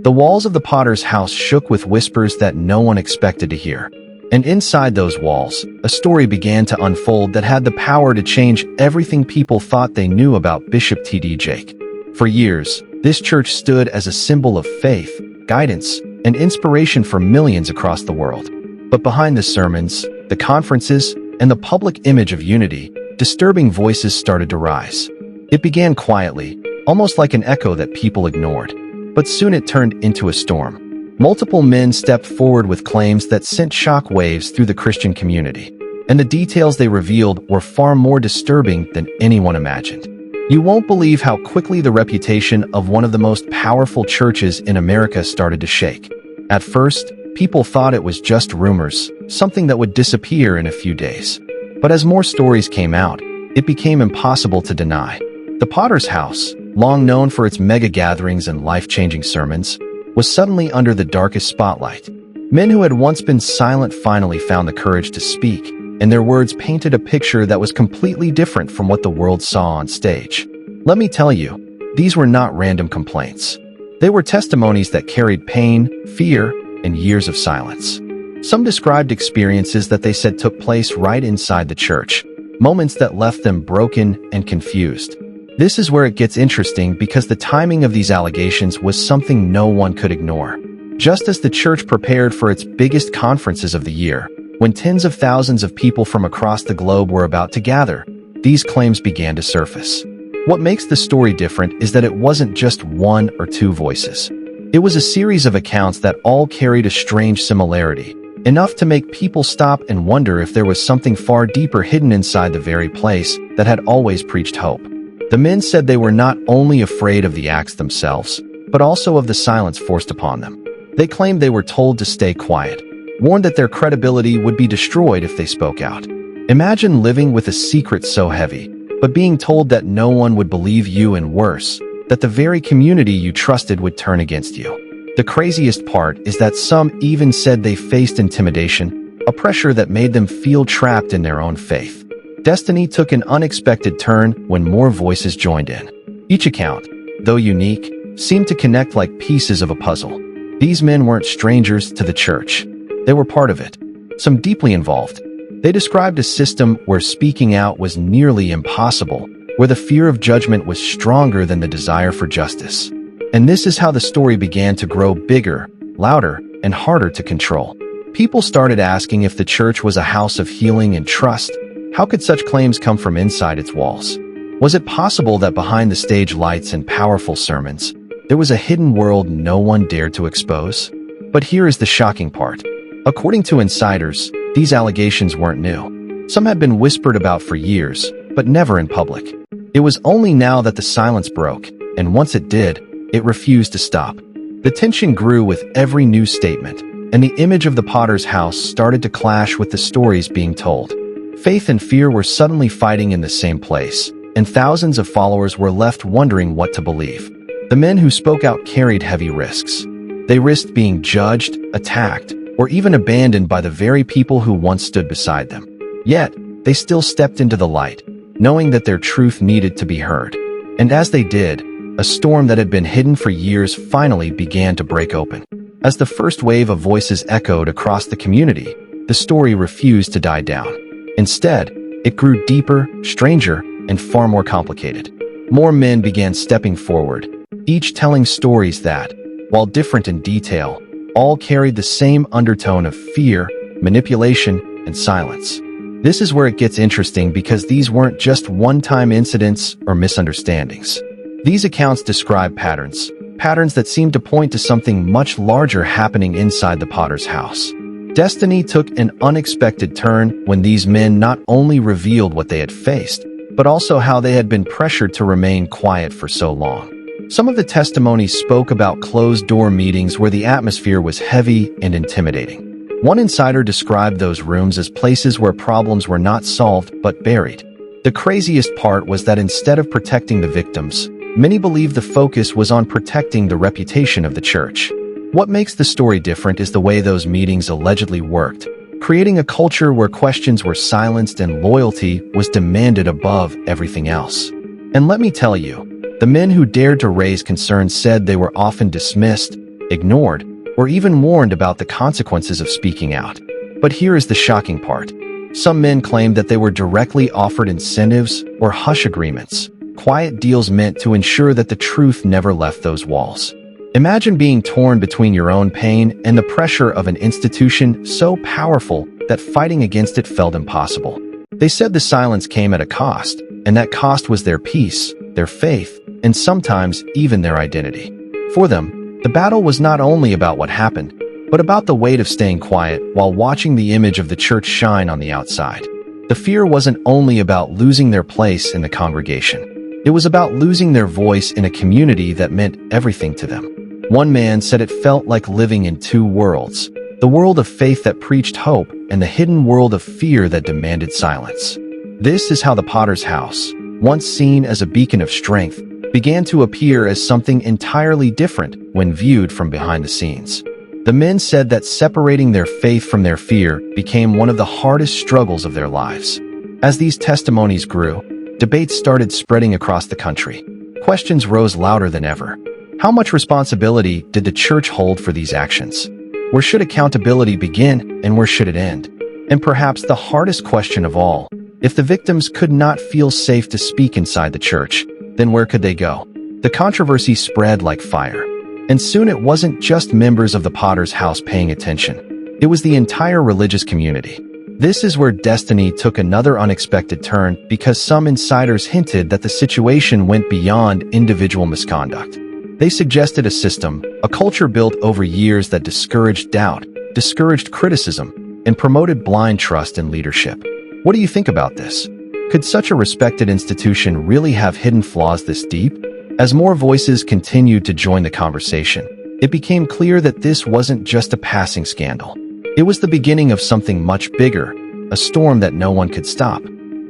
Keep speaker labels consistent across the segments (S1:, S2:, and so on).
S1: The walls of the Potter's house shook with whispers that no one expected to hear. And inside those walls, a story began to unfold that had the power to change everything people thought they knew about Bishop T.D. Jakes. For years, this church stood as a symbol of faith, guidance, and inspiration for millions across the world. But behind the sermons, the conferences, and the public image of unity, disturbing voices started to rise. It began quietly, almost like an echo that people ignored. But soon it turned into a storm. Multiple men stepped forward with claims that sent shock waves through the Christian community. And the details they revealed were far more disturbing than anyone imagined. You won't believe how quickly the reputation of one of the most powerful churches in America started to shake. At first, people thought it was just rumors, something that would disappear in a few days. But as more stories came out, it became impossible to deny. The Potter's House, long known for its mega gatherings and life-changing sermons, was suddenly under the darkest spotlight. Men who had once been silent finally found the courage to speak, and their words painted a picture that was completely different from what the world saw on stage. Let me tell you, these were not random complaints. They were testimonies that carried pain, fear, and years of silence. Some described experiences that they said took place right inside the church, moments that left them broken and confused. This is where it gets interesting because the timing of these allegations was something no one could ignore. Just as the church prepared for its biggest conferences of the year, when tens of thousands of people from across the globe were about to gather, these claims began to surface. What makes the story different is that it wasn't just one or two voices. It was a series of accounts that all carried a strange similarity, enough to make people stop and wonder if there was something far deeper hidden inside the very place that had always preached hope. The men said they were not only afraid of the acts themselves, but also of the silence forced upon them. They claimed they were told to stay quiet, warned that their credibility would be destroyed if they spoke out. Imagine living with a secret so heavy, but being told that no one would believe you, and worse, that the very community you trusted would turn against you. The craziest part is that some even said they faced intimidation, a pressure that made them feel trapped in their own faith. Destiny took an unexpected turn when more voices joined in. Each account, though unique, seemed to connect like pieces of a puzzle. These men weren't strangers to the church. They were part of it, some deeply involved. They described a system where speaking out was nearly impossible, where the fear of judgment was stronger than the desire for justice. And this is how the story began to grow bigger, louder, and harder to control. People started asking if the church was a house of healing and trust. How could such claims come from inside its walls? Was it possible that behind the stage lights and powerful sermons, there was a hidden world no one dared to expose? But here is the shocking part. According to insiders, these allegations weren't new. Some had been whispered about for years, but never in public. It was only now that the silence broke, and once it did, it refused to stop. The tension grew with every new statement, and the image of the Potter's house started to clash with the stories being told. Faith and fear were suddenly fighting in the same place, and thousands of followers were left wondering what to believe. The men who spoke out carried heavy risks. They risked being judged, attacked, or even abandoned by the very people who once stood beside them. Yet, they still stepped into the light, knowing that their truth needed to be heard. And as they did, a storm that had been hidden for years finally began to break open. As the first wave of voices echoed across the community, the story refused to die down. Instead, it grew deeper, stranger, and far more complicated. More men began stepping forward, each telling stories that, while different in detail, all carried the same undertone of fear, manipulation, and silence. This is where it gets interesting because these weren't just one-time incidents or misunderstandings. These accounts describe patterns that seemed to point to something much larger happening inside the Potter's house. Destiny took an unexpected turn when these men not only revealed what they had faced, but also how they had been pressured to remain quiet for so long. Some of the testimonies spoke about closed-door meetings where the atmosphere was heavy and intimidating. One insider described those rooms as places where problems were not solved but buried. The craziest part was that instead of protecting the victims, many believed the focus was on protecting the reputation of the church. What makes the story different is the way those meetings allegedly worked, creating a culture where questions were silenced and loyalty was demanded above everything else. And let me tell you, the men who dared to raise concerns said they were often dismissed, ignored, or even warned about the consequences of speaking out. But here is the shocking part. Some men claimed that they were directly offered incentives or hush agreements, quiet deals meant to ensure that the truth never left those walls. Imagine being torn between your own pain and the pressure of an institution so powerful that fighting against it felt impossible. They said the silence came at a cost, and that cost was their peace, their faith, and sometimes even their identity. For them, the battle was not only about what happened, but about the weight of staying quiet while watching the image of the church shine on the outside. The fear wasn't only about losing their place in the congregation. It was about losing their voice in a community that meant everything to them. One man said it felt like living in two worlds, the world of faith that preached hope and the hidden world of fear that demanded silence. This is how the Potter's House, once seen as a beacon of strength, began to appear as something entirely different when viewed from behind the scenes. The men said that separating their faith from their fear became one of the hardest struggles of their lives. As these testimonies grew, debates started spreading across the country. Questions rose louder than ever. How much responsibility did the church hold for these actions? Where should accountability begin and where should it end? And perhaps the hardest question of all, if the victims could not feel safe to speak inside the church, then where could they go? The controversy spread like fire. And soon it wasn't just members of the Potter's House paying attention. It was the entire religious community. This is where destiny took another unexpected turn because some insiders hinted that the situation went beyond individual misconduct. They suggested a system, a culture built over years that discouraged doubt, discouraged criticism, and promoted blind trust in leadership. What do you think about this? Could such a respected institution really have hidden flaws this deep? As more voices continued to join the conversation, it became clear that this wasn't just a passing scandal. It was the beginning of something much bigger, a storm that no one could stop.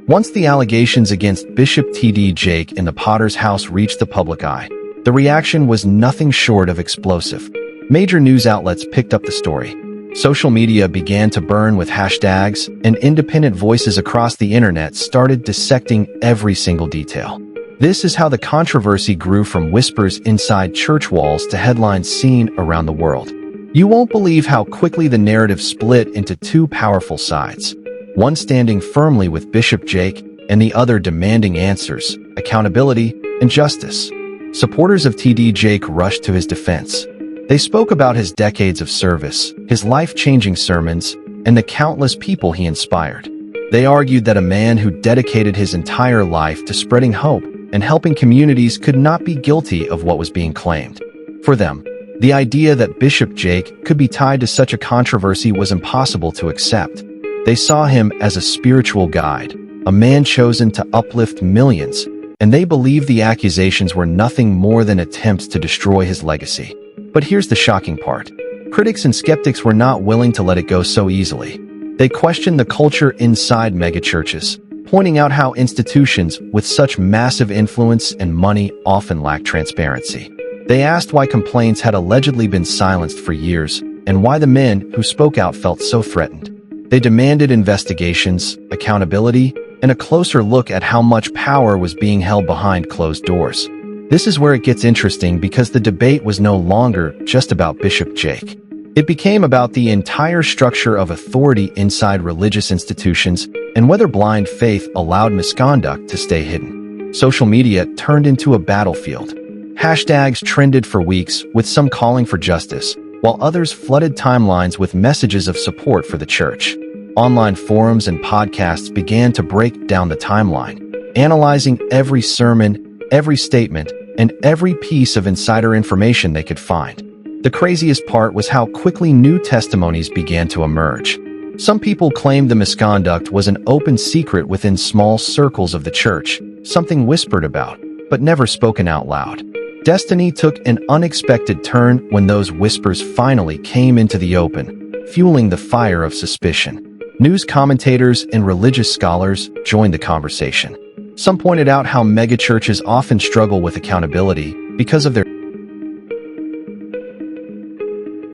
S1: Once the allegations against Bishop T.D. Jakes in the Potter's House reached the public eye, the reaction was nothing short of explosive. Major news outlets picked up the story. Social media began to burn with hashtags, and independent voices across the internet started dissecting every single detail. This is how the controversy grew from whispers inside church walls to headlines seen around the world. You won't believe how quickly the narrative split into two powerful sides, one standing firmly with Bishop Jakes and the other demanding answers, accountability, and justice. Supporters of T.D. Jakes rushed to his defense. They spoke about his decades of service, his life-changing sermons, and the countless people he inspired. They argued that a man who dedicated his entire life to spreading hope and helping communities could not be guilty of what was being claimed. For them, the idea that Bishop Jakes could be tied to such a controversy was impossible to accept. They saw him as a spiritual guide, a man chosen to uplift millions, and they believed the accusations were nothing more than attempts to destroy his legacy. But here's the shocking part. Critics and skeptics were not willing to let it go so easily. They questioned the culture inside megachurches, pointing out how institutions with such massive influence and money often lack transparency. They asked why complaints had allegedly been silenced for years, and why the men who spoke out felt so threatened. They demanded investigations, accountability, and a closer look at how much power was being held behind closed doors. This is where it gets interesting because the debate was no longer just about Bishop Jakes. It became about the entire structure of authority inside religious institutions and whether blind faith allowed misconduct to stay hidden. Social media turned into a battlefield. Hashtags trended for weeks, with some calling for justice, while others flooded timelines with messages of support for the church. Online forums and podcasts began to break down the timeline, analyzing every sermon, every statement, and every piece of insider information they could find. The craziest part was how quickly new testimonies began to emerge. Some people claimed the misconduct was an open secret within small circles of the church, something whispered about, but never spoken out loud. Destiny took an unexpected turn when those whispers finally came into the open, fueling the fire of suspicion. News commentators and religious scholars joined the conversation. Some pointed out how megachurches often struggle with accountability because of their